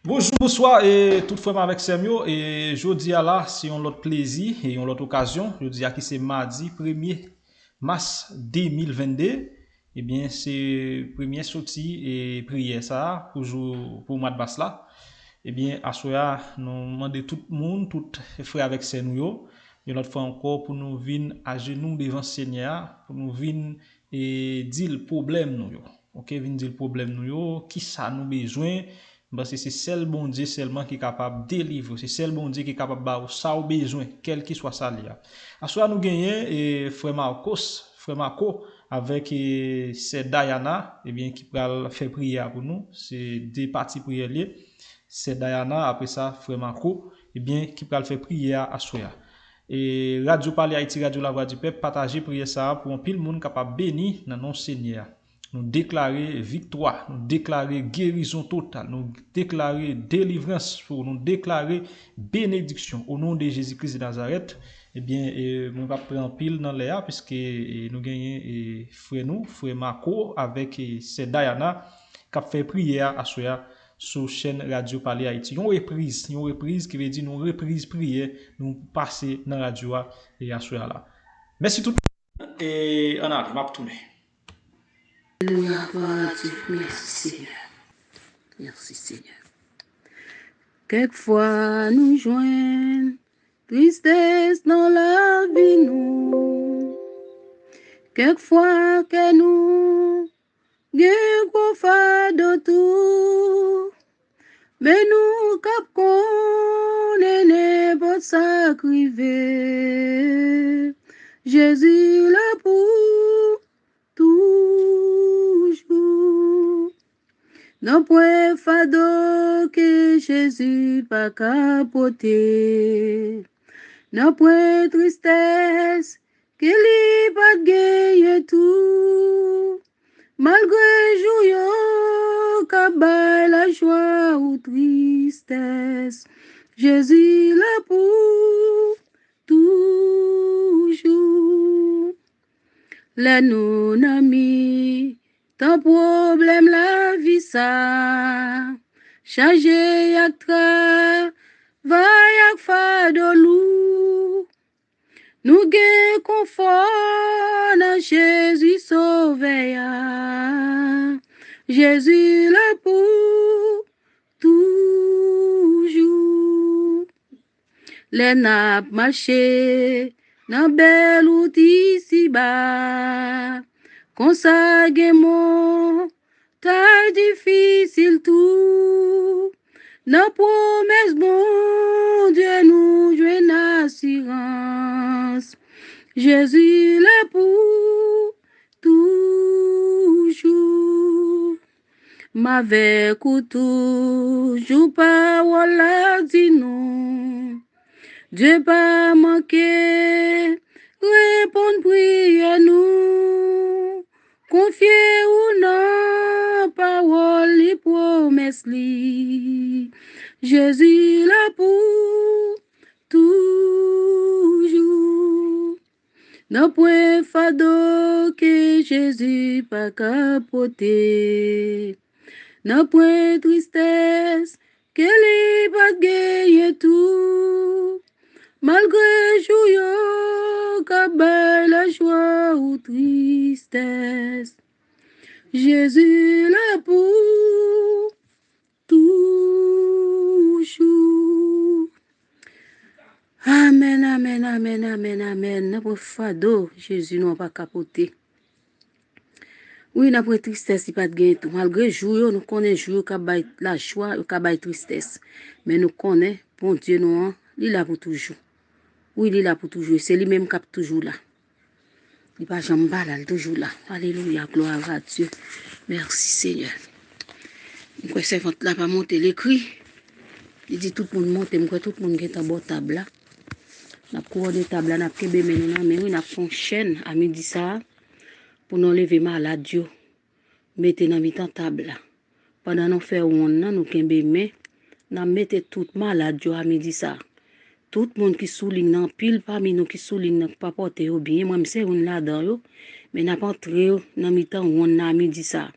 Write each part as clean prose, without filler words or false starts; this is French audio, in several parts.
Bonjour, bonsoir et tout frère avec Samuel et jeudi à là c'est un autre plaisir et une autre occasion. Jeudi à qui c'est mardi 1er mars 2022. Eh bien c'est première sortie et prière ça pour mois de mars là. Eh bien à soya nous demandons tout le monde, tout frère avec Samuel, une autre fois encore pour nous venir à genoux devant Seigneur, pour nous venir et dire le problème nous yo. OK, venir dire le problème nous yo, qui ça nous besoin. Parce que c'est seul bon Dieu seulement qui est capable de délivrer. C'est seul bon Dieu qui est capable de faire ça au besoin, quel qu'il soit ça. À ce nous gagnons et frère Marco, avec c'est Diana, eh bien, qui va faire prière pour nous. C'est deux parties prières liées. C'est Diana, après ça, frère Marco, eh bien, qui va faire prière à soi. Et Radio Parler Haïti, Radio La Voix du Peuple, partager prière ça pour un pile monde capable bénir dans nos Seigneur. Nous déclarer victoire, nous déclarer guérison totale, nous déclarer délivrance, pour nous déclarer bénédiction au nom de Jésus-Christ de Nazareth. Eh bien, nous va prendre pile dans l'air puisque nous gagnons frère Marco avec c'est Diana qui a fait prière à soi sur chaîne Radio Parler Haïti. Une reprise qui veut dire nous reprise prière, nous passer dans la radio et à soi là. Merci tout le monde et on a m'a tourné. Alléluia, merci Seigneur. Merci Seigneur. Quelquefois nous joignons tristesse dans la vie nous. Quelquefois que nous gagnons pour faire de tout. Mais nous capons les pour sacrifier. Jésus là pour toujours. Non point fado que Jésus pas capoter. Non point tristesse que lui pas gagner tout. Malgré joyeux cabal la joie ou tristesse. Jésus là pour toujours. Les non-amis, ton problème la vie ça. Changer yak travail yak fado lou. Nous gen confort dans Jésus sauveur. Jésus là pour toujours. Les nappes marché nan bel outil si bas. Consagre mon taille difficile tout. Nan promesse bon Dieu nous joue assurance. Jésus là pour toujours. M'avec ou toujours parole la dit nous. Dieu pas manqué, répondre prière nous. Confier ou non, parole li promesse li. Jésus là pour toujours. Non point fado que Jésus pas capoter. Non point tristesse que li pas gagner tout. Malgré joyeux cabal la joie ou tristesse. Jésus là pour toujours. Amen, amen, amen, amen, amen. N'a pas fado, Jésus n'a pas capoté. Oui, n'a pas tristesse, il pas de gain tout. Malgré jour, nous connaissons jour cabal la joie ou cabal tristesse. Mais nous connaissons, bon Dieu, nous, il est là pour toujours. Oui, il est là pour toujours. C'est lui-même qui est toujours là. Il n'est pas jamais là, toujours là. Alléluia, gloire à Dieu. Merci Seigneur. Moi, c'est votre là pas monter l'écrit. Il dit tout le monde monte, moi, tout le monde est en bas table là. N'a pas couru de table là, n'a pas kebe maintenant, mais oui, n'a pas une chaîne à midi ça pour nous lever malade Dieu. Mettez dans mi table là. Pendant nous faire on nous kebe mais n'a mettez tout malade Dieu à midi ça. Tout le monde qui souligne dans pile parmi nous qui souligne pas porter au bien, moi c'est une là-dedans yo, mais n'a pas entré dans mi temps on a midi ça.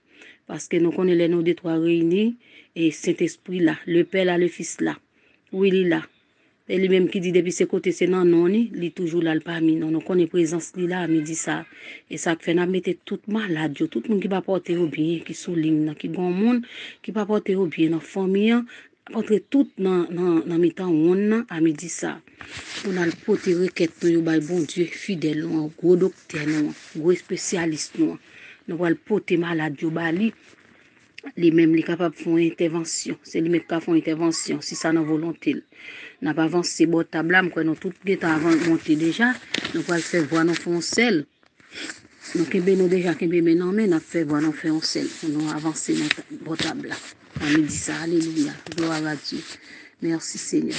Parce que nous connaissons les noms des trois réunis et Saint-Esprit là, le Père là, le Fils là. Oui, il est là. Et lui-même qui dit depuis ses côtés, c'est non, non, il est toujours là, le parmi nous. Nous connaissons présence là, à midi ça. Et ça fait, nous mettre tout malade, tout le monde qui va porter au bien, qui souligne, qui bon monde, qui va porter au bien dans la famille, entre tout dans mi-temps, on à midi ça. On a le porter requête, nous, bon Dieu, fidèle, nous, gros docteur, nous, gros spécialiste, nous. Nous allons porter malade, bali. Lui-même, il est capable de faire une intervention. C'est lui-même qui fait une intervention, si ça n'a volonté. N'a pas avancé bon table là, nous tout avant monté déjà. Nous allons faire voir nos fonds sel. Donc nous déjà maintenant mais n'a fait voir nos fonds sel pour nous avancer notre bon table là. On dit ça, alléluia, gloire à Dieu. Merci Seigneur.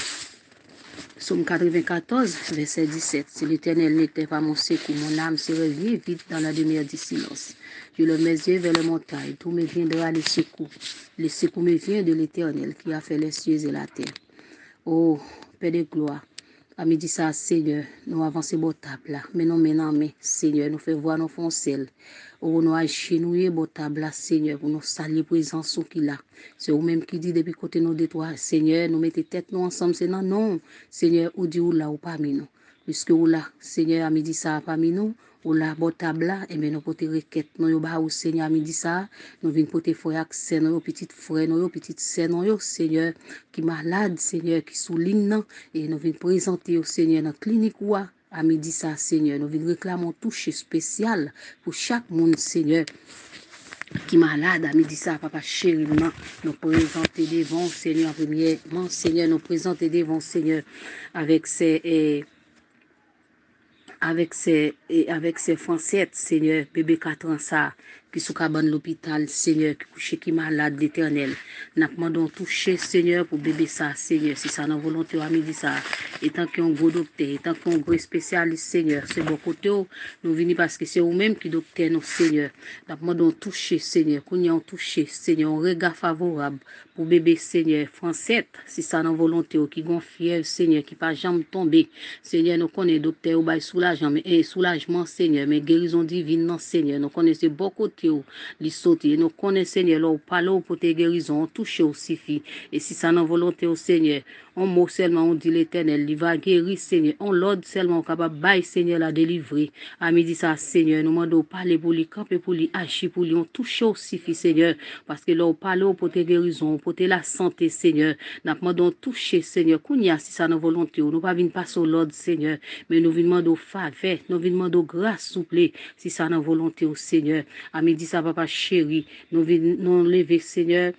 Psaume 94, verset 17. Si l'Éternel n'était pas mon secours, mon âme serait vide dans la demeure du silence. Je lève mes yeux vers les montagnes, tout me viendra le secours. Le secours me vient de l'Éternel qui a fait les cieux et la terre. Oh, Père de gloire, à midi ça, Seigneur, nous avançons bon table là. Mais Seigneur, nous fait voir nos foncelles. Oh, nous agenouillons bon table là, Seigneur, pour nous saluer présence qui là. C'est vous-même qui dit depuis côté nos détours, Seigneur, nous mettons tête nous ensemble, c'est non, Seigneur, ou dit ou là ou parmi nous. Puisque ou là, Seigneur, à midi ça, parmi nous, ou là, bon table là, et bien nous porter requête, nous yo ba ou Seigneur, à midi ça, nous venons porter frère accès, nous petite frère, nous petite sœur, nous Seigneur, qui malade, Seigneur, qui souligne, et nous venons présenter au Seigneur dans la clinique ou à midi ça, Seigneur, nous venons réclamer un toucher spécial pour chaque monde, Seigneur, qui malade, à midi ça, papa chéri, nous présenter devant, Seigneur, premièrement, Seigneur, nous présenter devant, Seigneur, avec ses français, Seigneur, bébé 4 ans ça, qui sous cabane l'hôpital, Seigneur, qui couché, qui malade, l'Éternel. Nous demandons toucher, Seigneur, pour bébé ça, Seigneur, si ça n'a volonté à midi ça. Et tant qu'on gros docteur, et tant qu'on gros spécialiste, Seigneur, c'est bon côté, nous venons parce que c'est vous-même qui docteur, nous, Seigneur. Nous demandons toucher, Seigneur, qu'on y a touché, Seigneur, un regard favorable pour bébé, Seigneur, français, si ça n'a volonté, qui gonfle, Seigneur, qui pas jamais tomber. Seigneur, nous connaissons docteur, ou soulagement, Seigneur, mais guérison divine, non, Seigneur, nous connaissons beaucoup de les sauter, nous connaissons, Seigneur, là, parlons pour tes guérisons, toucher aussi, et si ça n'a volonté au Seigneur, on mot seulement, on dit l'Éternel, il va guérir, Seigneur, on l'ordre seulement, on capable bailler, Seigneur, la délivrer, à midi ça, Seigneur, nous demandons parler pour lui, camper pour lui, agir pour lui, on touche aussi, Seigneur, parce que là, on parle pour tes guérisons, pour tes la santé, Seigneur, nous demandons toucher, Seigneur, qu'on y a, si ça n'a volonté, nous pas venir passer au l'ordre, Seigneur, mais nous demandons faveur, nous demandons grâce, souple, si ça n'a volonté au Seigneur, à midi ça, papa chéri, nous lever, Seigneur,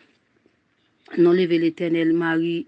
nous lever l'Éternel, Marie,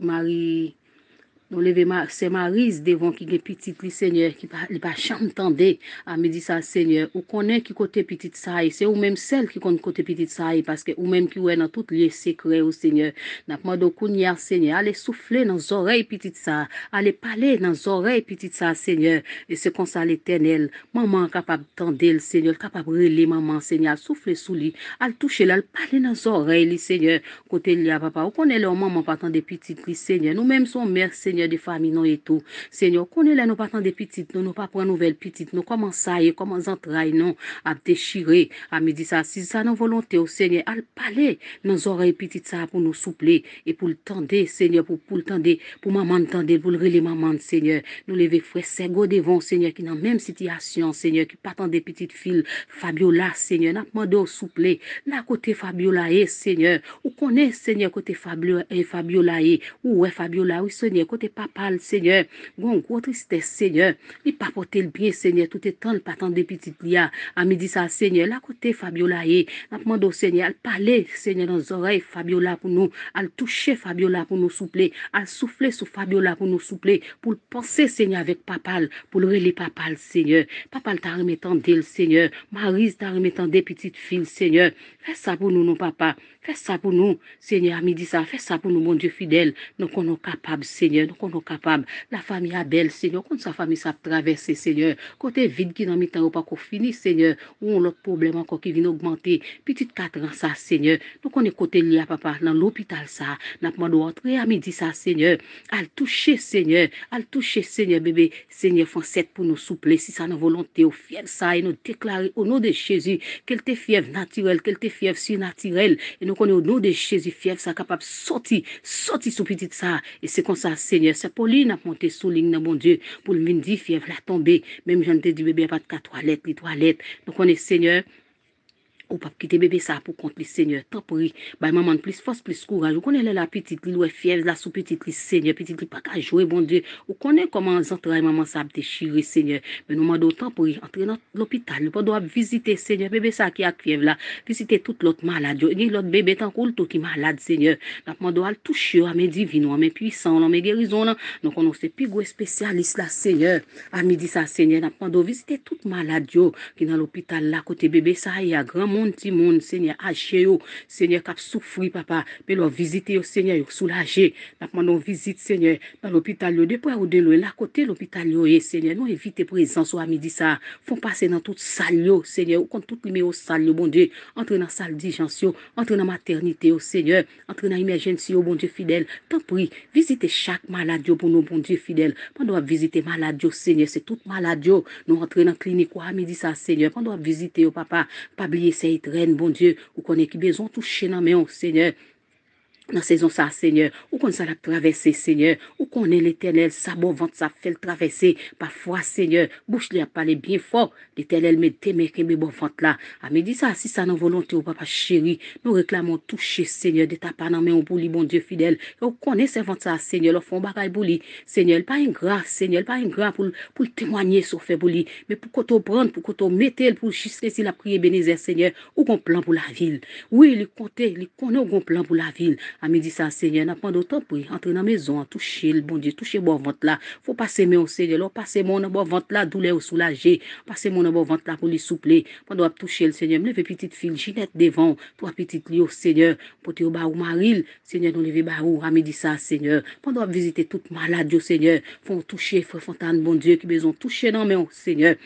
nous lever c'est Marise devant qui est petite li Seigneur qui pas jamais tendé à me dire ça Seigneur ou connaît qui côté petite ça c'est ou même celle qui connaît côté petite ça parce que ou même qui est dans tout lieu secret au Seigneur n'a pas de kounya Seigneur allez souffler dans les oreilles petite ça allez parler dans les oreilles petite ça Seigneur et c'est comme ça l'Éternel maman capable tendre le Seigneur capable relayer maman Seigneur souffler sous lui al toucher là parler dans les oreilles li Seigneur côté li papa ou connaît leur maman pas tant de petite li Seigneur nous même son mère Seigneur de famille non et tout Seigneur connaît là nous pas tant de petites nous pas prendre nouvelle petite nous comment ça y comment entrailles non à déchirer à me dire ça si ça non volonté au Seigneur al parler nos oreilles petites ça pour nous soupler et pour le tendre Seigneur pour le tendre pour maman tendre pour le relais maman Seigneur nous lever frère Sego devant Seigneur qui dans même situation Seigneur qui pas tant de petites filles Fabiola Seigneur n'a demandé au soupler là côté Fabiola et Seigneur ou connaît Seigneur côté Fabiola et ou ouais Fabiola oui Seigneur côté papa le Seigneur gon gros tristesse Seigneur il pas porter le bien Seigneur tout est temps le pas tant de petites lia à midi ça Seigneur là côté Fabiola et n'a demandé au Seigneur al parler Seigneur dans les oreilles Fabiola pour nous al toucher Fabiola pour nous soupler al souffler sur Fabiola pour nous soupler pour le penser Seigneur avec papa pour le relais papa le Seigneur papa t'a remettant le Seigneur Marise t'a remettant des petites filles Seigneur fais ça pour nous non papa fais ça pour nous Seigneur à midi ça fais ça pour nous mon Dieu fidèle nous qu'on est capable Seigneur nous qu'on est capable la famille a belle Seigneur quand sa famille ça traverser Seigneur côté vide qui dans mi-temps pas qu'on fini Seigneur ou l'autre problème encore qui vient augmenter petite 4 ans ça Seigneur nous qu'on est côté lié à papa dans l'hôpital ça n'a pas de rentrer à midi ça Seigneur al toucher Seigneur bébé Seigneur français pour nous soupler si ça nos volonté au fièvre ça et nous déclarer au nom de Jésus qu'elle te fièvre naturelle qu'elle te fièvre surnaturelle et nous connaît au nom de Jésus, fièvre, ça capable de sortir sous petite ça. Et c'est comme ça, Seigneur. C'est Pauline a monté sous ligne, mon Dieu, pour le dire, fièvre, la tomber. Même j'en ai dit, bébé, pas de 4 toilettes, les toilettes. Donc, on est Seigneur. Ou pas quitter bébé ça pour contre le Seigneur. Tant pour bah maman plus force, plus courage. Vous connaissez la petite, lui, fièvre, la sous petite, Seigneur, petite, pas qu'à jouer, bon Dieu. Vous connaissez comment entrailles maman ça a déchiré, Seigneur. Mais nous demandons autant pour entrer dans l'hôpital. Nous doit visiter, Seigneur, bébé ça qui a fièvre là. Visiter toute l'autre malade. Ni l'autre bébé tant qu'on tout qui malade, Seigneur. Nous demandons à le toucher, à mes divines, à mes puissants, à mes guérisons. Donc on sait plus gros spécialiste là, Seigneur. À midi ça, Seigneur. Nous demandons visiter toute malade qui dans l'hôpital là, côté bébé ça, il y a grand monde, petit monde, Seigneur, haché yo, Seigneur, qui a souffri, papa, mais leur visiter au Seigneur, soulagé. Nous demandons visite, Seigneur, dans l'hôpital, de près ou de loin, là, côté l'hôpital, Seigneur, nous éviter présence à midi ça, font passer dans toute salle, Seigneur, ou contre tout numéro salle, bon Dieu, entrer dans la salle d'urgence, entrer dans la maternité, Seigneur, entrer dans l'émergence, bon Dieu fidèle, tant pis, visiter chaque malade, pour nous, bon Dieu fidèle, pendant visiter malade, Seigneur, c'est toute malade, nous entrer dans la clinique, à midi ça, Seigneur, pendant visiter, papa, pas oublier ces traînes, bon Dieu, ou qu'on ait qui besoin toucher dans mes Seigneur. Dans saison ça, Seigneur, ou qu'on ça la traverser, Seigneur, ou qu'on est l'éternel, ça bon ventre, ça fait le traverser, parfois, Seigneur, bouche lui a parlé bien fort, l'éternel me témé que mes bon ventre là, à me dit ça, si ça n'a volonté, ou papa chéri, nous réclamons toucher, Seigneur, de ta part dans main pour lui, bon Dieu fidèle, et on connaît ce ventre ça, Seigneur, le fond bagaille pour lui, Seigneur, pas un gras, Seigneur, pas un gras pour témoigner sur fait pour lui, mais pour qu'on te prenne, pour qu'on te mette, pour juste s'il a prié bénézer, Seigneur, ou qu'on plan pour la ville, oui, il connaît un plan pour la ville. À midi ça, Seigneur, n'a pas d'autant pour entrer dans la maison, toucher le bon Dieu, toucher bon ventre là. Faut passer mon Seigneur, passer mon bon ventre là, douleur soulager, passer mon bon ventre là pour lui soupler. Pendant toucher le Seigneur, me lever petite fille, Ginette devant, toi petite li au Seigneur, pour te ba ou Maril, Seigneur, nous lever ba ou à midi ça, Seigneur. Pendant visiter toute malade au Seigneur, faut toucher frère Fontaine, bon Dieu, qui besoin toucher dans mon Seigneur.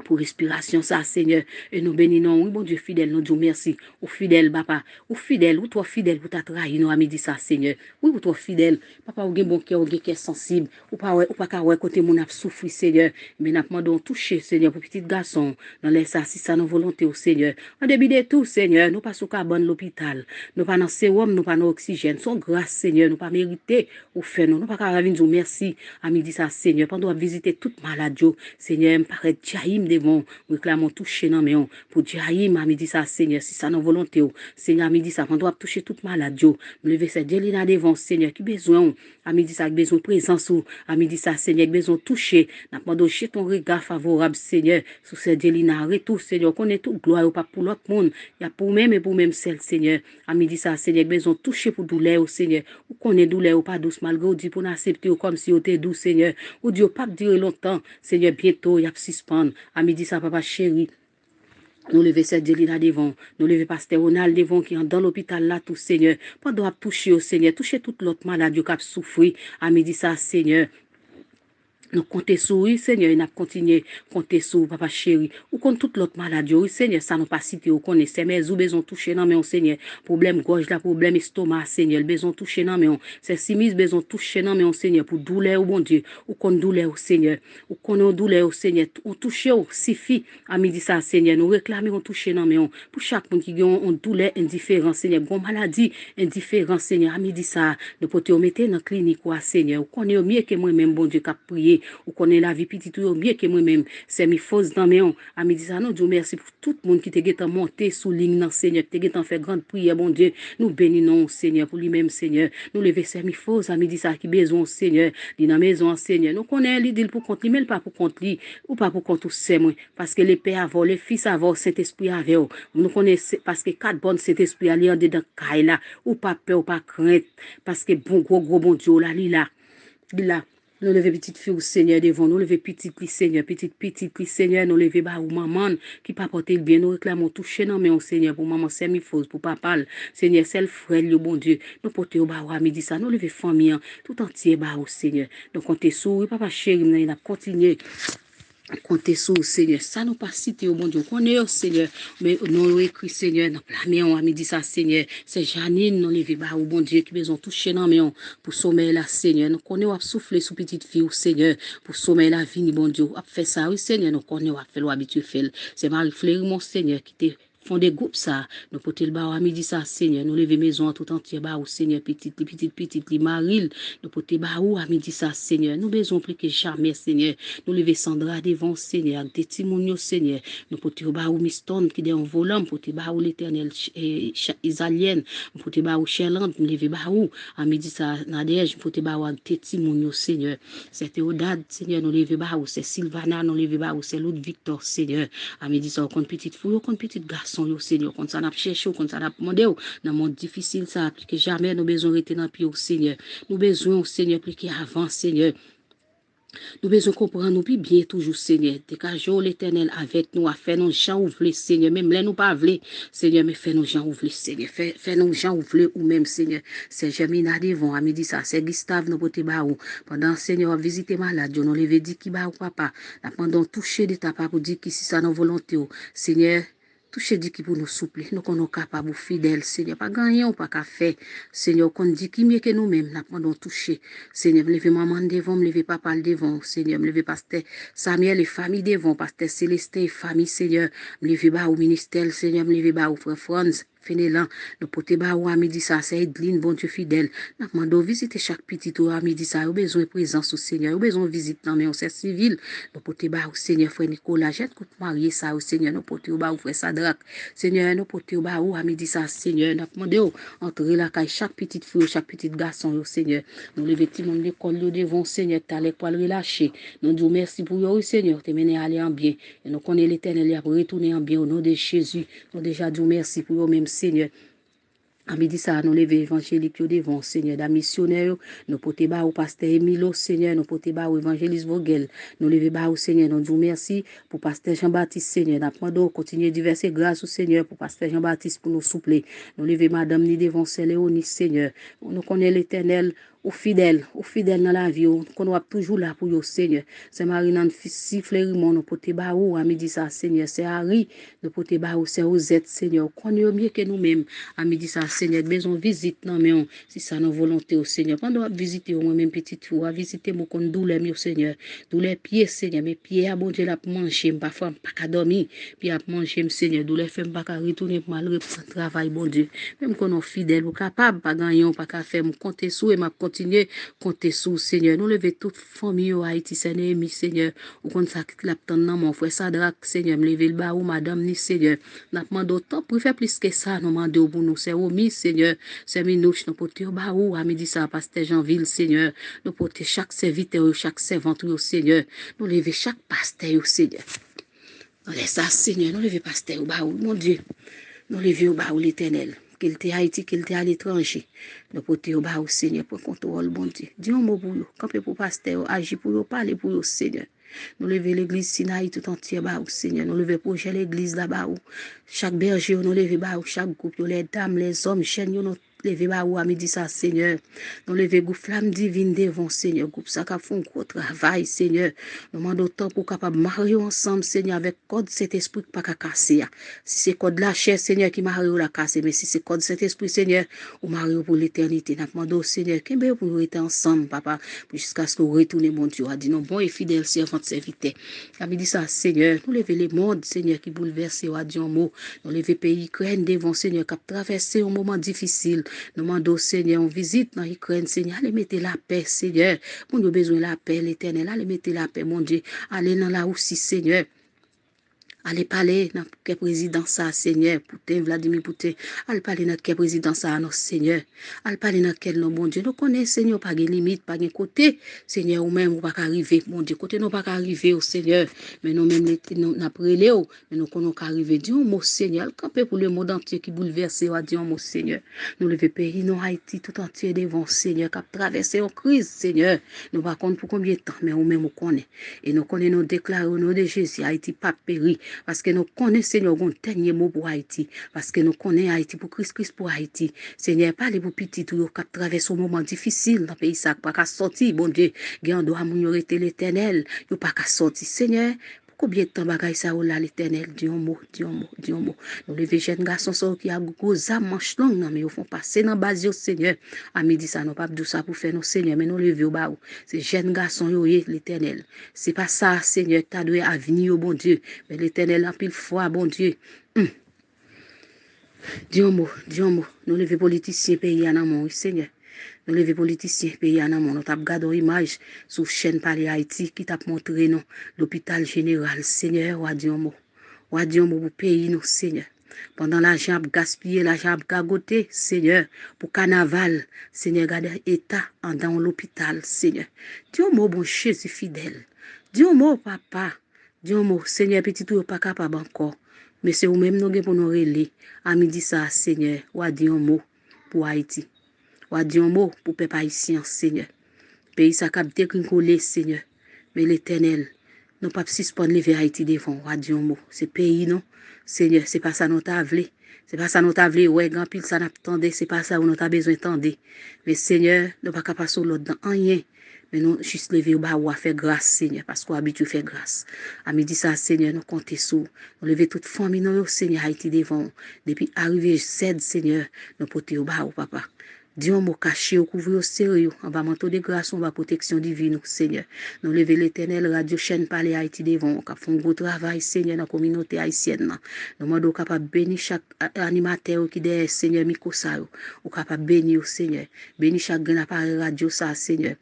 Pour respiration, ça, Seigneur. Et nous bénissons, oui, bon Dieu fidèle, nous disons merci. Ou fidèle, papa. Ou fidèle, ou toi fidèle pour ta trahi, nous, à midi, ça, Seigneur. Oui, ou toi fidèle. Papa, ou gen bon cœur, ou gen cœur sensible. Ou pas, qu'à ouais, côté mon a souffri, Seigneur. Mais n'a pas toucher, Seigneur, pour petit garçon. Dans les ça, si ça, nos volonté au Seigneur. En début de tout, Seigneur, nous pas sous carbone l'hôpital. Nous pas dans sérum, nous pas dans oxygène. Son grâce, Seigneur, nous pas mérité. Ou fait, nous pas qu'à nous merci. À midi, ça, Seigneur. Pendant visiter toute maladie, Seigneur, me paraît jaillim devant, réclamons toucher dans mes pour jaillim à midi ça, Seigneur, si ça non volonté, Seigneur, à midi ça, on doit toucher toute maladie, me lever cette Delina devant, Seigneur, qui besoin, à midi ça, besoin de présence, à midi ça, Seigneur, besoin de toucher, n'a pas de ton regard favorable, Seigneur, sur cette Delina, retour, Seigneur, qu'on est tout gloire, pas pour l'autre monde, il y a pour même et pour même celle, Seigneur, à midi ça, Seigneur, besoin de toucher pour douleur, Seigneur, ou qu'on est douleur ou pas douce, malgré ou dit pour accepter comme si on était doux, Seigneur, ou Dieu pas durer longtemps, Seigneur, bientôt, il y a suspendre, à midi ça, papa chéri, nous lever cette Delina devant, nous lever pasteur Ronald devant qui est dans l'hôpital là tout Seigneur, pendant toucher au Seigneur, toucher toute l'autre malade qui a souffert, à midi ça Seigneur. Nous comptons sur lui, Seigneur, et nous continuons à compter sur papa chéri. Ou contre toute l'autre maladie, oui, Seigneur, ça nous pas cité, ou connaissez, mais nous besoin toucher dans mais Seigneur. Problème gorge là, problème estomac, Seigneur, besoin toucher dans mais c'est simis besoin toucher dans mais Seigneur, pour douleur, bon Dieu, ou contre douleur, Seigneur, ou contre douleur, Seigneur, ou toucher, suffit, à midi ça, Seigneur, nous réclamer, on toucher dans mais pour chaque monde qui a une douleur indifférente, Seigneur, une maladie indifférente, Seigneur, à midi ça, nous pouvons mettre dans la clinique, Seigneur, ou connaît mieux que moi-même, bon Dieu, qui a prié. Ou connaît la vie petite ou mieux que moi-même. C'est mes fausses dans mes on. À midi ça, nous disons merci pour tout le monde qui te monté sous ligne dans Seigneur, qui te fait grande prière, bon Dieu. Nous bénissons Seigneur pour lui-même, Seigneur. Nous lever c'est mes fausses à midi ça qui besoin, Seigneur. Dit dans maison, Seigneur. Nous connaissons lui dit pour compte lui, mais pas pour compte lui, ou pas pour compte tout c'est moi. Parce que les pères avant, les fils avant, Saint-Esprit avec eux. Nous connaissons parce que quatre bonnes Saint-Esprit aller en dedans caille là, ou pas peur, ou pas crainte. Parce que bon gros bon Dieu là, lui là. Nous lever petite fille au Seigneur devant, nous lever petite li Seigneur, petite li Seigneur, nous lever ba ou maman qui pas porter le bien, nous réclamons toucher non mais au Seigneur pour maman c'est mi fausse pour papa, Seigneur c'est le frère le bon Dieu, nous porter au ba ou à midi ça, nous lever famille tout entier ba au Seigneur. Donc on te sourit papa chéri, nous a continuer comptez sur le Seigneur. Ça nous pas cité au bon Dieu. On est au Seigneur. Mais nous écrit Seigneur dans la maison. On dit ça Seigneur. C'est Janine, nous lever bas au bon Dieu qui besoin toucher dans la maison pour sommeil la Seigneur. Nous connaissons à souffler sous petite fille au Seigneur pour sommeil la vie bon Dieu. A fait ça oui Seigneur. Nous connaissons à faire l'habitude faire. C'est Marie Fleury mon Seigneur qui te fondé groupe ça, nous porter le bas à midi ça, Seigneur, nous lever maison tout entière bas, Seigneur, petite, li maril, nous porter bas à midi ça, Seigneur, nous besoin plus que jamais, Seigneur, nous lever Sandra devant, Seigneur, des témoignages, Seigneur, nous porter bas à Miston qui est en volant, porter bas à l'éternel Isalienne, nous porter bas à Sherland, nous lever bas à midi ça, Nadège, nous porter bas à des témoignages, Seigneur, c'est Théodade, Seigneur, nous lever bas, c'est Sylvana, nous lever bas, c'est l'autre Victor, Seigneur, à midi ça, on compte petite fille, on compte petit garçon, yo, Seigneur, quand ça n'a cherché, quand ça n'a demandé, dans le monde difficile, ça, plus que jamais, nous besoin de rester dans le pied, Seigneur, nous besoin, Seigneur, plus qu'avant, Seigneur. Nous besoin comprendre nous puis bien toujours Seigneur. Décajons l'éternel avec nous à faire nos gens ouvrir Seigneur. Même là nous pas ouvrir Seigneur mais fait nos gens ouvrir Seigneur. Fait nos gens ouvrir ou même Seigneur. C'est Germina devant à midi ça. C'est Gustave nous pote ba ou. Pendant Seigneur visiter malade, nous lever dit qui ba ou papa. Pendant toucher de ta papa pour dire qui si ça nos volonté Seigneur. Toucher dit qui pour nous souple, nous qu'on est capable fidèles, Seigneur, pas gagner ou pas qu'à faire, Seigneur, qu'on dit qui mieux que nous-mêmes, nous pendons toucher, Seigneur, me lever maman devant, me lever papa devant, Seigneur, me lever pasteur Samuel et famille devant, pasteur Célestin et famille, Seigneur, me lever bas au ministère, Seigneur, me lever bas au frère Franz, Fénélan, nous pote ba ou à midi ça, c'est Edline, bon Dieu fidèle. Nous demandons visiter chaque petit ou à midi ça, nous besoin de présence au Seigneur, nous besoin de visite dans mais c'est civil. Nous pote ba au Seigneur, frère Nicolas, jette coup marié ça au Seigneur, nous pote ba au frère Sadrak. Seigneur, nous pote ba ou à midi ça, Seigneur, nous demandons entrer la caille chaque petite fille, chaque petit garçon au Seigneur. Nous lever tout le monde l'école devant Seigneur, t'allais pour le relâcher. Nous disons merci pour vous, Seigneur, te mener à aller en bien. Et nous connaissons l'Éternel, il a retourner en bien au nom de Jésus. Nous déjà disons merci pour vous même Seigneur. À midi ça, nous lever évangélique devant, Seigneur, da missionnaire, nous pote ba au pasteur Emilo, Seigneur, nous pote ba au évangéliste Vogel, nous lever ba au Seigneur, nous disons merci pour pasteur Jean-Baptiste, Seigneur, nous demandons continuer de verser grâce au Seigneur pour pasteur Jean-Baptiste pour nous soupler, nous lever madame ni devant Léonie, Seigneur, nous connaissons l'Éternel, au fidèle dans la vie, qu'on va toujours là pour vous, Seigneur. C'est Marie-Nan siffle Rimon, nous pote ba ou, à midi ça, Seigneur. C'est Harry, nous pote ba ou, c'est Osette, Seigneur. Qu'on est mieux que nous-mêmes, à midi ça, Seigneur. Besoin visite, non, mais si ça nos volonté au Seigneur. Pendant que visiter, moi-même, petite fille, à visiter, mon compte douleur, mieux, Seigneur. Douleur pieds, Seigneur. Mes pieds, à bon Dieu, là, pour manger, parfois, pas qu'à dormir, puis à manger, Seigneur. Douleur fait, pas qu'à retourner pour malheureux pour travail, bon Dieu. Même qu'on est fidèle, ou capable, pas gagner, pas qu'à faire, me compter sous et m'a continuer compter sous Seigneur nous lever toute famille au Haïti Seigneur ou comme ça qui l'a dans mon frère Sadrak Seigneur me lever le bas ou madame ni Seigneur n'a demandé autant pour faire plus que ça nous demander pour nous c'est omis Seigneur c'est minouche nous porter au bas ou à midi ça pasteur Jeanville Seigneur nous porter chaque serviteur chaque servante au Seigneur nous lever chaque pasteur au Seigneur nous laisse ça Seigneur nous lever pasteur au bas ou mon Dieu nous lever au bas ou l'Éternel qu'il était à Haïti, qu'il était à l'étranger. Nous porter au bas au Seigneur pour contrôle, bon Dieu. Dis un mot pour vous, camper pour pasteur, agir pour vous, parler pour vous, Seigneur. Nous lever l'église Sinaï tout entière bas au Seigneur. Nous lever projet l'église là-bas où chaque berger, nous lever bas où chaque groupe, les dames, les hommes, chaîne, nous lever bas où à midi ça, Seigneur. Nous lever groupe flamme divine devant, Seigneur. Groupe ça qui font un gros travail, Seigneur. Nous demandons autant pour capable marier ensemble, Seigneur, avec code cet esprit pas qu'à casser. Si c'est code la chair, Seigneur, qui marie ou la casser, mais si c'est code cet esprit, Seigneur, ou marie pour l'éternité. Nous demandons, Seigneur, qu'il bien pour nous être ensemble, papa, jusqu'à ce que nous retournions, mon Dieu. A dit non, bon et fidèle servant serviteur. A dit ça, Seigneur, nous lever les mondes, Seigneur, qui bouleversent, a dit un mot. Nous lever pays Ukraine devant, Seigneur, qui a traversé un moment difficile. Nous demandons, Seigneur, on visite dans l'Ukraine, Seigneur, allez mettre la paix, Seigneur. Nous avons besoin de la paix, l'Éternel, allez mettre la paix, mon Dieu. Allez dans la aussi, Seigneur. Allez parler dans quel président ça, Seigneur, Poutine, Vladimir Poutine. Allez parler dans quel président ça, notre Seigneur. Allez parler dans quel nom, bon Dieu. Nous connaissons, Seigneur, pas de limite, pas de côté. Seigneur, ou même, ou pas arriver, mon Dieu. Côté, nous pas arriver au Seigneur. Mais nous même, nous n'avons mais nous connaissons qu'arriver. Dis un mot, Seigneur. Le camper pour le monde entier qui bouleverse, dis un mot, Seigneur. Nous lever pays, nous Haïti, tout entier devant, Seigneur, qui a traversé en crise, Seigneur. Nous ne compte pour combien de temps, mais nous même, nous connaissons. Et nous connaissons, nous déclarons au nom de Jésus, Haïti, pas péri. Parce que nous connaissons, Seigneur, un dernier mot pour Haïti. Parce que nous connaissons Haïti pour Christ pour Haïti. Seigneur, parlez pour petit, tout qui traverse un moment difficile dans le pays, ça pas qu'à sortir, bon Dieu. Gardez doit m'ignorer l'Éternel, il pas qu'à sortir. Seigneur, combien de temps bagaille ça ou là l'Éternel, dis un mot. Nous les jeunes garçons qui a gros âme manche longue, non, mais ils font passer dans base au Seigneur. À midi, ça, nous pas tout ça pour faire nos Seigneur, mais nous lever au bas. C'est jeunes garçons, l'Éternel. C'est pas ça, Seigneur, tu as dû à venir au bon Dieu. Mais l'Éternel a pile foi, bon Dieu. Dis un mot. Nous lever politiciens pays en amont, Seigneur. Nous lever politiciens pays en amont. Nous t'a regardé une image sur chaîne Palais Haïti qui t'a montré nous l'hôpital général. Seigneur, ou dit un mot. Ou dit un mot pour pays nous, Seigneur. Pendant l'argent a gaspillé, l'argent a gagoté, Seigneur, pour carnaval, Seigneur, garde état en dans l'hôpital, Seigneur. Dis un mot, bon Jésus fidèle. Dis un mot, papa. Dis un mot, Seigneur, petit tout, pas capable encore. Mais c'est vous-même nous pour nous relayer. À midi ça, Seigneur, ou a dit un mot pour Haïti. Ou a dit un mot pour peuple haïtien, Seigneur. Pays ça cap décricolé, Seigneur. Mais l'Éternel, nous pas suspendre lever Haïti devant, ou a dit un mot. C'est pays non, Seigneur, c'est pas ça nous t'a voulu. C'est pas ça nous t'a voulu, ouais, grand pile ça n'attendait, c'est pas ça où nous t'a besoin d'entendre. Mais Seigneur, nous pas capable sur l'autre dans rien. Mais nous juste lever ou à faire grâce, Seigneur, parce qu'on habite à faire grâce. À midi ça, Seigneur, nous comptons sur. Nous lever toute famille, nous, Seigneur, Haïti devant. Depuis arriver, cède, Seigneur, nous porter au bas, papa. Dieu mot caché au couvrir au sérieux, en bas manteau de grâce, en bas protection divine, Seigneur. Nous lever l'Éternel, radio chaîne Palais Haïti devant, qui font un gros travail, Seigneur, dans la communauté haïtienne. Nous demandons capable bénir chaque animateur qui est Seigneur Mikosa, ou capable bénir, Seigneur. Bénir chaque grand appareil radio, ça, Seigneur.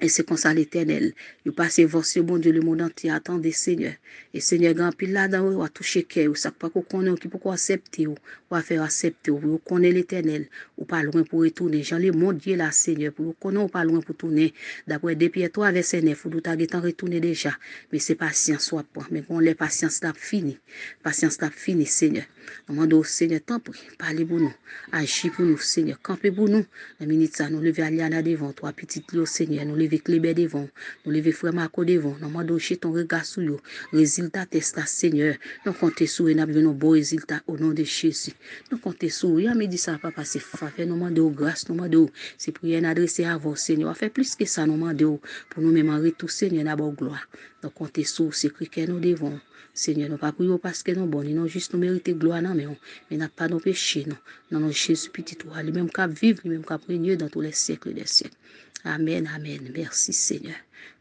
Et c'est comme ça l'Éternel. Il passe voir ce bon Dieu, le monde entier attendez, Seigneur. Et Seigneur, grand pile là-dedans, ou a touché cœur, ou ça pas qu'on connaît, qui peut accepter, ou va faire accepter, ou connaît l'Éternel, ou pas loin pour retourner. Jean le monde Dieu là, Seigneur, pour connaître ou pas loin pour tourner. D'après depuis 3 verset 9, ou t'as temps retourner déjà. Mais c'est patience, soit pas. Mais quand les patience là fini. Patience là fini, Seigneur. Demandons au Seigneur, tant pis, parlez pour nous. Agis pour nous, Seigneur. Campez pour nous. La minute ça, nous lever Aliana devant, toi, petite Léo, Seigneur. Nous lever Clébé devant. Nous lever Frère Marco devant. Nous demandons chez ton regard sur eux. Résultat, test là, Seigneur. Nous comptons sur eux, nous avons nos beaux résultats au nom de Jésus. Nous comptons sur eux. Il me dit ça, papa, c'est faveur. Nous demandons grâce, nous demandons. C'est prière adressée à vous, Seigneur. Fait plus que ça, nous demandons pour nous même en retour, Seigneur, d'abord gloire. Nous comptons sur c'est que nous devons. Seigneur, nous pas prions parce que nous sommes bons, nous juste nous mériter gloire, mais nous n'avons pas nos péchés, non. Non, non, Jésus, petit toi, lui-même qu'à vivre, lui-même qu'à régner dans tous les siècles des siècles. Amen, amen. Merci, Seigneur.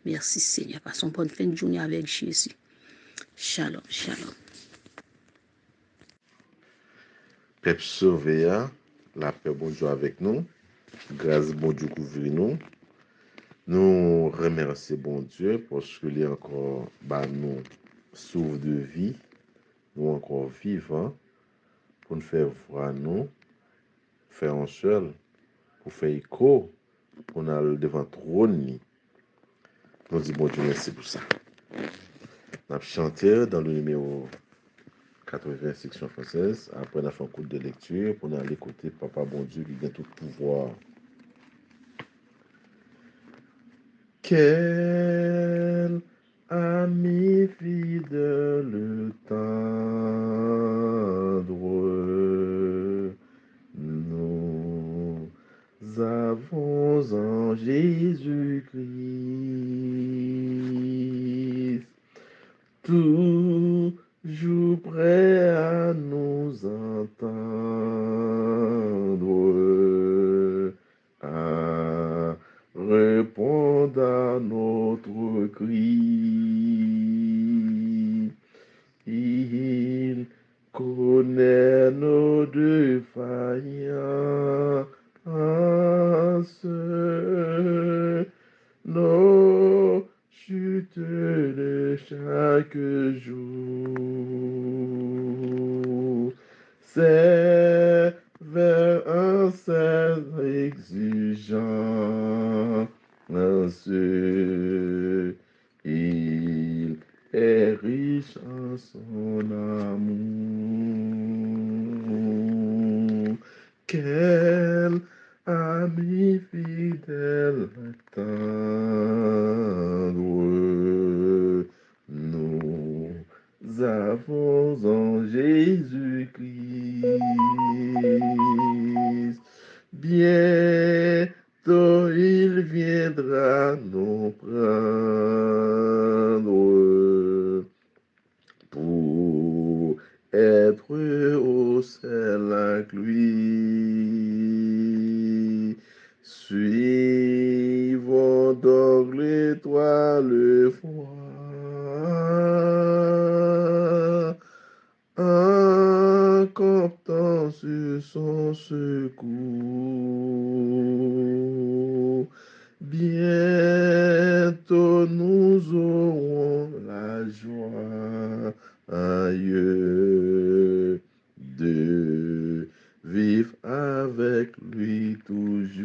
Merci, Seigneur. Passons bonne fin de journée avec Jésus. Shalom, shalom. Peuple sauvé, la paix bon Dieu avec nous. Grâce bon Dieu couvrir nous. Nous remercions bon Dieu parce qu'il est encore nous sauve de vie. Nous encore vivants pour nous faire voir nous, faire un seul, pour faire écho, pour nous aller devant le trône. Nous disons bon Dieu merci pour ça. Nous avons chanté dans le numéro 80 section française. Après, on a fait un coup de lecture pour aller écouter Papa bon Dieu qui a tout pouvoir. Quel ami fidèle tendre, nous avons en Jésus-Christ, toujours prêt à nous entendre, à répondre à notre cri. Il connaît nos défaillances, nos chutes de chaque jour. C'est vers un ciel exigeant, il est riche en son amour. Quel ami fidèle tendre, nous avons en Jésus-Christ. Bientôt il viendra nous prendre pour être au ciel avec lui. Suivons donc l'étoile foi, en comptant sur son secours. Bientôt nous aurons la joie aïeux de vivre avec lui toujours.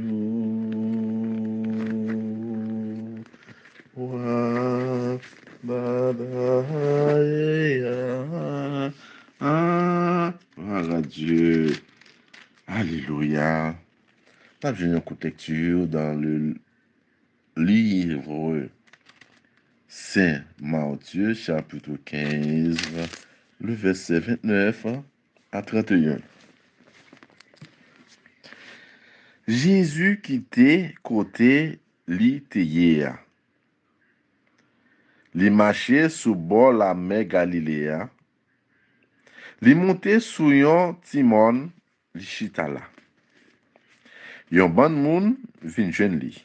Wa Voilà Dieu. Alléluia. Nous avons une courte lecture dans le livre Saint Matthieu, chapitre 15, le verset 29 à 31. Jésus quittait côté li li marchait sous bord la mer Galiléa, li montait sous yon timon li chita la. Yon ban moun vin jwen li.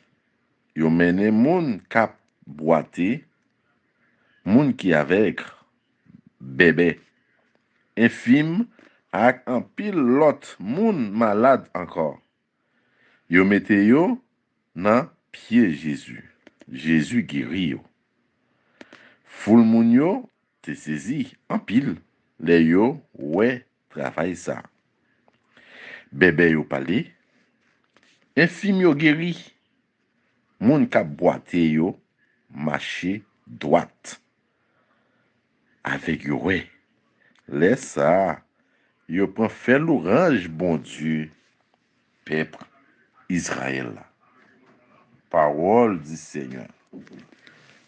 Yon mene moun kap boite, moun ki avek, bébé, infime ak an pil lot moun malade encore. Yo mette yo nan pied Jésus. Jésus guéri yo. Foul moun yo te sezi an pil le yo ouais travail ça. Bébé yo pale, infime yo guéri. Moun kap boite yo marcher droite. Avec yo ouais. Laisse ça. Yo prend fait l'orange bon Dieu. Peuple Israël. Parole du Seigneur.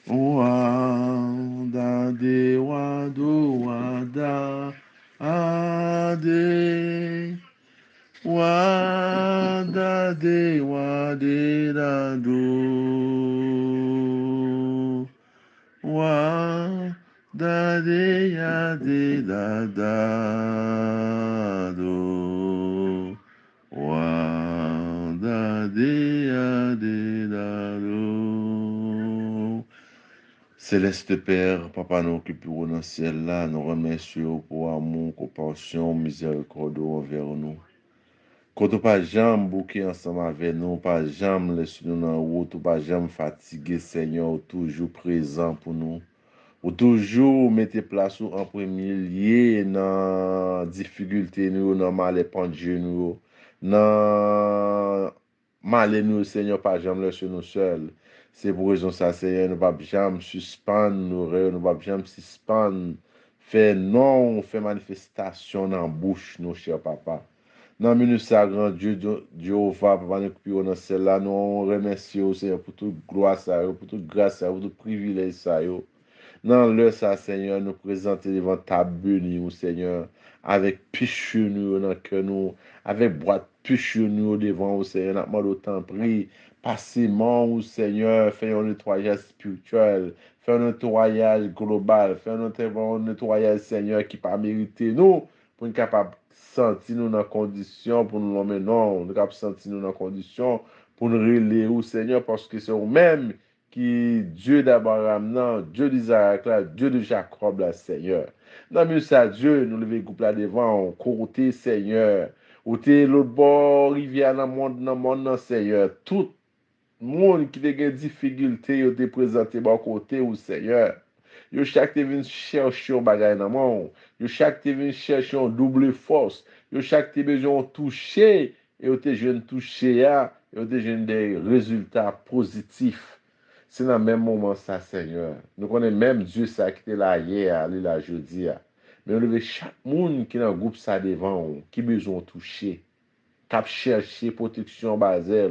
Wada de wado wada ade wada de wade da do wada de ya de da da do wada de ya de da do. Céleste Père, Papa nous qui pour dans le ciel là, nous remercions pour amour, compassion, miséricorde envers nous. Quand on pas jamais bouquer ensemble avec nous, pas jamais laisser nous dans la route, pas jamais fatigué, Seigneur, toujours présent pour nous. Ou toujours mettre place en premier lieu dans difficulté nous, dans mal pendu nous, dans mal nous, Seigneur, pas jamais laisser nous seuls. C'est pour raison ça, Seigneur, nous ne pouvons jamais suspendre nos rêves, nous ne pouvons jamais suspendre, faire non, faire manifestation dans la bouche, nos chers papa. Dans le ça, grand Dieu, Jéhovah, papa, nous coupons dans celle-là, nous remercions, Seigneur, pour toute gloire, pour toute grâce, pour tout privilège, ça. Dans l'heure, ça, Seigneur, nous présenter devant ta bénie, Seigneur, avec pichu nous dans le cœur, nous, avec boîte pichu nous devant, Seigneur, nous demandons autant pris, passément, Seigneur, fais un nettoyage spirituel, fais un nettoyage global, fais un nettoyage, Seigneur, qui pas mérité nous, pour nous capable sentir nous dans la condition, pour nous l'emmener, non, nous capable sentir nous dans la condition, pour nous relayer, Seigneur, parce que c'est nous-mêmes qui Dieu d'Abraham, non, Dieu d'Isaac, là, Dieu de Jacob, là, Seigneur. Dans le ça, Dieu, nous levons couple là devant, côté, Seigneur. Ou t'es l'autre bord, rivière dans le monde, Seigneur. Tout le monde qui a des difficultés, il te présenté bon côté, ou Seigneur. Yo chaque te vient chercher un bagage dans le monde. Yo chaque te vient chercher un double force. Yo chaque te besoin toucher, et yo te jeune toucher, yo te jeune des résultats positifs. C'est dans le même moment ça, Seigneur. Nous connaissons même Dieu ça qui était là hier, là jeudi. Mais on veut chaque monde qui est dans le groupe ça devant, qui besoin de toucher, qui chercher protection basée,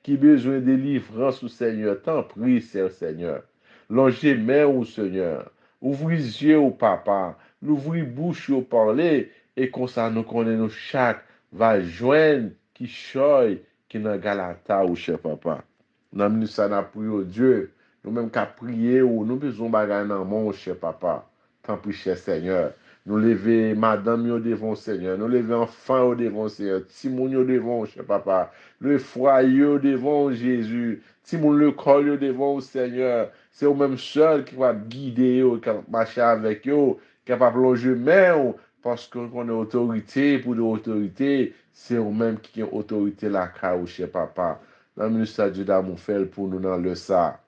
qui besoin de délivrance au Seigneur. T'en prie, Seigneur. Longez main au Seigneur. Ouvrez les yeux au Papa. L'ouvrez bouche au parler. Et comme ça, nous connaissons chaque va joindre qui choye, qui dans Galata ou cher Papa. Nous nous ça n'a prié au Dieu. Nous même qu'à prier ou nous besoin bagay dans mon cher Papa. Tant pis cher Seigneur. Nous lever madame yo devant Seigneur. Nous lever enfant au devant Seigneur. Timoun yo devant cher Papa. Le foyer yo devant Jésus. Timoun le corps yo devant Seigneur. C'est au même seul qui va guider yo, qui va marcher avec yo, qui va plonger main parce qu'on a autorité pour l'autorité, c'est eux-mêmes qui ont autorité la caille, cher papa. Dans le ministère Dieu d'amour fait pour nous dans le ça.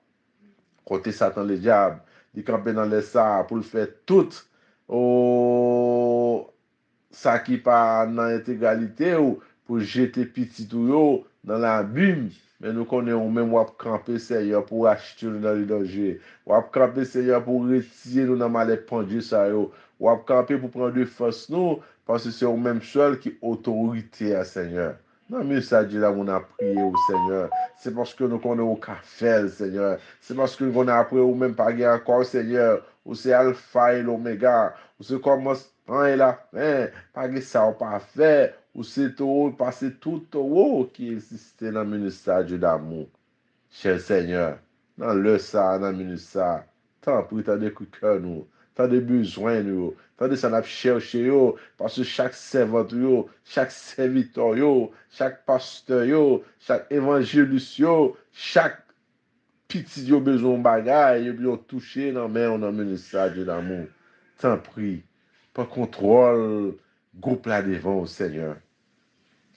Côté Satan le diable, il campe dans le ça pour le faire tout. Oh, ça qui pas dans l'intégralité ou pour jeter petit tout yo dans l'abîme. Mais nous connaissons même wap camper Seigneur pour acheter nous dans le danger. Wap camper Seigneur pour retirer nous dans mal pendu ça yo. Wap camper pour prendre de force nous parce que c'est au même seul qui autorité à Seigneur. Non, mais ça dit là, on a prié au Seigneur. C'est parce que nous connaissons au café, Seigneur. C'est parce que nous avons appris ou même pas encore, Seigneur. Ou c'est Alpha et l'Oméga. Ou c'est commencement et la fin. Pas ça ou pas fait. Ou c'est tout, passer tout au qui existait dans le ministère d'amour. Cher Seigneur, dans le ça, dans le ministère, tant pour t'as des coups de cœur nous, t'as des besoins nous, t'as des ça n'a cherché yo, parce que chaque servant yo, chaque serviteur yo, chaque pasteur yo, chaque évangéliste yo, chaque petit yo besoin de bagaille, yo touché dans main dans le ministère de l'amour. Tant prie, pas contrôle, groupe là devant au Seigneur.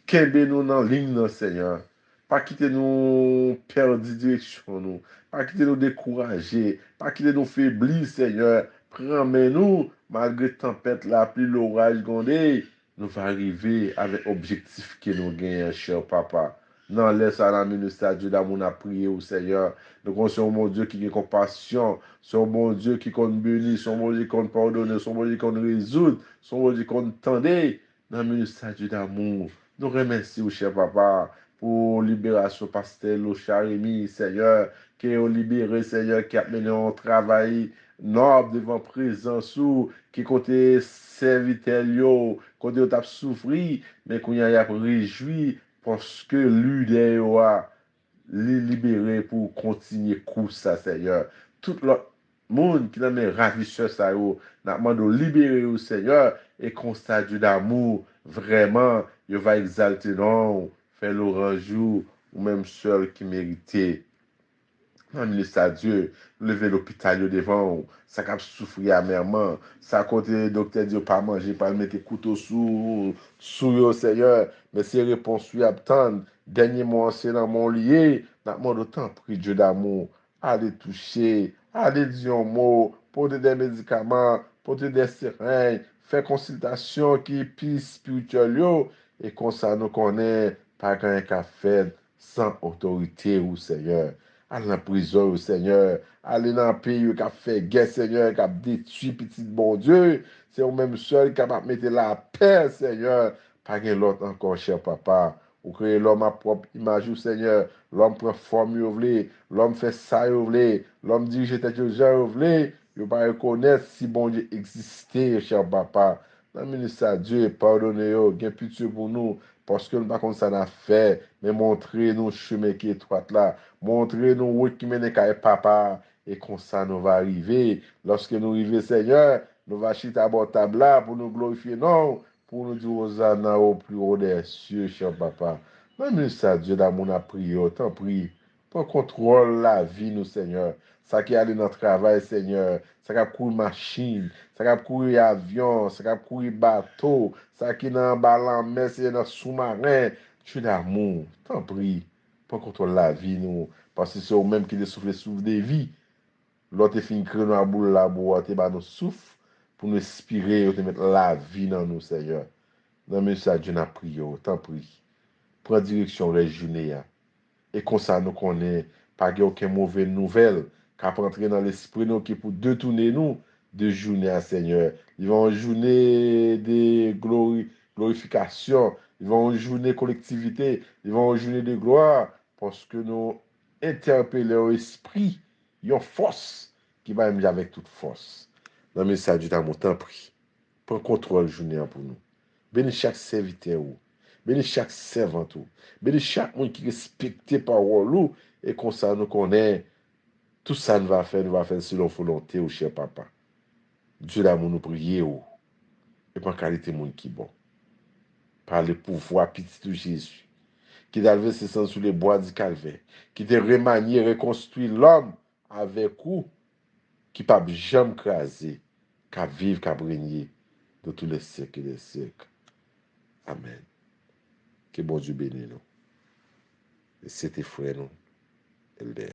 Kembe nous dans ligne, non, Seigneur. Pas quitter nous perdre direction, nous. Pas quitter nous décourager. Pas quitter nous faiblir, Seigneur. Prends-nous, malgré tempête, la pluie, l'orage, gondé. Nous va arriver avec objectif que nous gagnons, cher papa. Non, laisse à la ministère Dieu d'amour à prier au Seigneur. Nous connaissons mon Dieu qui a compassion. Son bon Dieu qui compte bénir. Son bon Dieu qui compte pardonner. Son bon Dieu qui compte résoudre. Son bon Dieu qui compte tendre. Dans le ministère Dieu d'amour. Nous remercions, cher papa, pour libération pasteur Charimi, Seigneur, qui est libéré, Seigneur, qui a mené un travail noble devant présence ou, qui côté serviteur, côté t'a souffri, mais qu'on y a réjoui, parce que lui, a libéré pour continuer course, ça, Seigneur. Tout le monde qui n'a pas ravisseur, ça, n'a demandé libérer au Seigneur, et constat d'amour, vraiment, il va exalter non, faire l'orange ou même seul qui méritait. Non, ministre Dieu, lever l'hôpital devant, ça cap souffrir amèrement, ça côté docteur Dieu pas manger, pas mettre couteau sous yo Seigneur, mais c'est réponse lui attendre. Dernier mot c'est dans mon lié, n'a demande autant prie Dieu d'amour, allez toucher, allez dire un mot, porter des médicaments, porter des seringues, faire consultation qui plus spirituelle yo, et comme ça nous connaît pas grand qu'à faire sans autorité ou Seigneur. Allez dans la prison, Seigneur. Allez dans le pays qui a fait guerre, Seigneur, qui a détruit petit bon Dieu. C'est vous-même seul qui a mettre la paix, Seigneur. Pas de l'autre encore, cher papa. Vous créez l'homme à propre image, Seigneur. L'homme prend forme, l'homme fait ça, l'homme dirige tête, il ne pas reconnaître si bon Dieu existait, cher papa. Dans le ministère Dieu, pardonnez-nous, gain pitié pour nous, parce que nous ne pas ça n'a fait, mais montrez-nous le chemin qui est étroit là. Montrez-nous où qui mène à papa. Et comme ça, nous va arriver. Lorsque nous arrivons, Seigneur, nous va chiter à bord table là pour nous glorifier, non, pour nous dire aux ânes au plus haut des cieux, cher papa. Même ça, Dieu d'amour, a prié, t'en prie. Pour contrôle la vie, nous, Seigneur. Ça qui allait dans le travail, Seigneur. Ça qui a couru machine. Ça qui a couru avion. Ça qui a couru bateau. Ça qui est dans ballon, mais c'est dans sous-marin. Dieu d'amour, t'en prie. Pour contrôler la vie, nous. Parce que c'est eux-mêmes qui souffle des vies. L'autre fin créer nous à boule la boîte, et nous souffle pour nous inspirer, et mettre la vie dans nous, Seigneur. Dans le message, Dieu n'a prié, t'en prie. Prends direction régionale. Et comme ça, nous connaissons pas aucune mauvaise nouvelle qui a entrer dans l'esprit nous qui pour détourner nous de journée à Seigneur. Ils vont une journée de glorification, ils vont une journée de collectivité, ils vont une journée de gloire parce que nous interpellons l'esprit, il y a une force qui va aimer avec toute force. Dans le message du d'amour, t'en prie. Prends contrôle journée pour nous. Bénis chaque serviteur. Bénis chaque servant. Bénis chaque monde qui respecte parole. Et comme ça, nous connaissons tout ça nous va faire selon volonté, au cher papa. Dieu d'amour nous prions. Et par qualité monde qui bon. Par le pouvoir petit de Jésus. Qui t'a versé sang sur les bois du calvaire. Qui t'a remanié, reconstruit l'homme avec vous. Qui pas jamais crasé. Qui vive, qui régner. de tous les siècles et des siècles. Amen. Que bon Dieu bénisse nous. Et c'était frère nous, Elder.